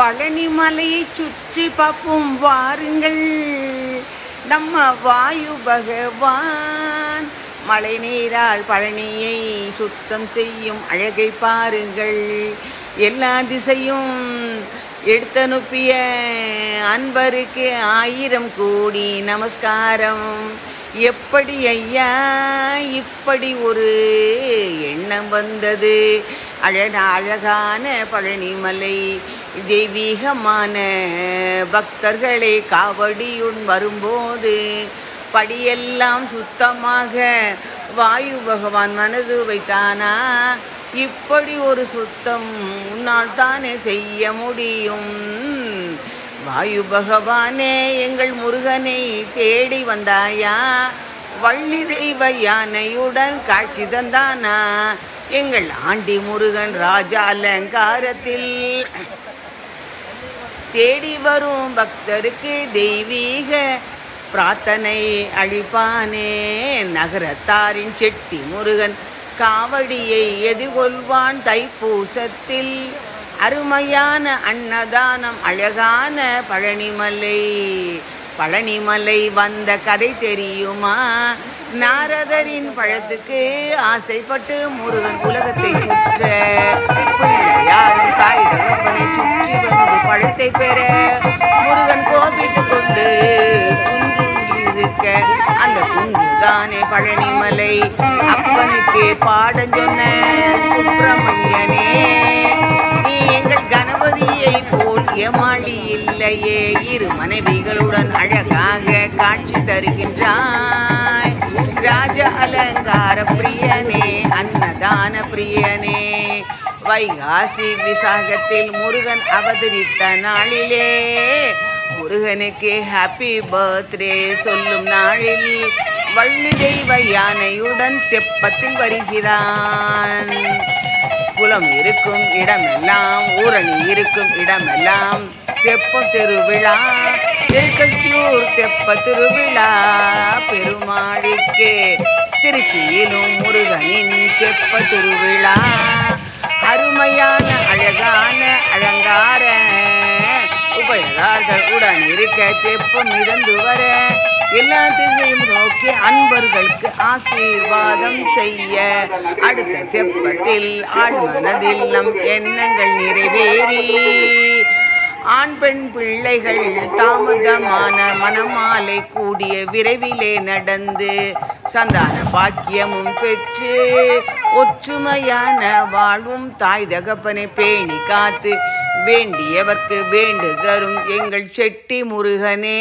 பழனி மலையை சுற்றி பார்ப்போம் வாருங்கள். நம்ம வாயு பகவான் மழை நீரால் பழனியை சுத்தம் செய்யும் அழகை பாருங்கள். எல்லா திசையும் எடுத்தனுப்பிய அன்பருக்கு 1000 கோடி நமஸ்காரம். எப்படி ஐயா இப்படி ஒரு எண்ணம் வந்தது? அழகான பழனிமலை தெய்வீகமான பக்தர்களை காவடியுடன் வரும்போது படியெல்லாம் சுத்தமாக வாயு பகவான் மனது வைத்தானா? இப்படி ஒரு சுத்தம் உன்னால் தானே செய்ய முடியும். வாயு பகவானே, எங்கள் முருகனை தேடி வந்தாயா? வள்ளி தெய்வ யானையுடன் காட்சி தந்தானா? எங்கள் ஆண்டி முருகன் ராஜ அலங்காரத்தில் தேடி வரும் பக்தருக்கு தெய்வீக பிரார்த்தனை அளிப்பானே. நகரத்தாரின் செட்டி முருகன் காவடியை எதிர்கொள்வான் தைப்பூசத்தில். அருமையான அன்னதானம் அழகான பழனிமலை வந்த கதை தெரியுமா? நாரதரின் பழத்துக்கு ஆசைப்பட்டு முருகன் உலகத்தை சுற்ற பிள்ளையாரும் தாய் தகப்பனை சுற்றி வந்து பழத்தை பெற முருகன் கோபித்து கொண்டு குன்றில் இருக்க அந்த குன்றுதானே பழனிமலை. அப்பனுக்கே பாடம் சொன்ன சுப்பிரமணியனே, நீ எங்கள் கணபதியை போல் ஏமாளி இல்லையே. 2 மனைவிகளுடன் அழகாக காட்சி தருகின்றாய். ராஜ அலங்கார பிரியனே, அன்னதான பிரியனே. வைகாசி விசாகத்தில் முருகன் அவதரித்த நாளிலே முருகனுக்கு ஹாப்பி பர்த்டே சொல்லும் நாளில் வள்ளி தெய்வ யானையுடன் தெப்பத்தில் வருகிறான். குளம் இருக்கும் இடமெல்லாம், ஊரணி இருக்கும் இடமெல்லாம் தெப்பம் திருவிழா. திருக்கஷ்டியூர் தெப்ப திருவிழா பெருமாளுக்கு. திருச்சியிலும் முருகனின் தெப்ப திருவிழா. அருமையான அழகான அலங்கார உபயதார்கள் உடன் இருக்க தெப்பம் மிதந்து வர எல்லா திசையும் நோக்கி அன்பர்களுக்கு ஆசீர்வாதம் செய்ய அடுத்த தெப்பத்தில் ஆழ்மனதில் நம் எண்ணங்கள் நிறைவேறி ஆண் பெண் பிள்ளைகள் தாமதமான மனமாலை கூடிய விரைவிலே நடந்து சந்தான பாக்கியமும் பெற்று ஒற்றுமையான வாழ்வும் தாய் தகப்பனை பேணி காத்து வேண்டியவர்க்கு வேண்டு தரும் எங்கள் செட்டி முருகனே.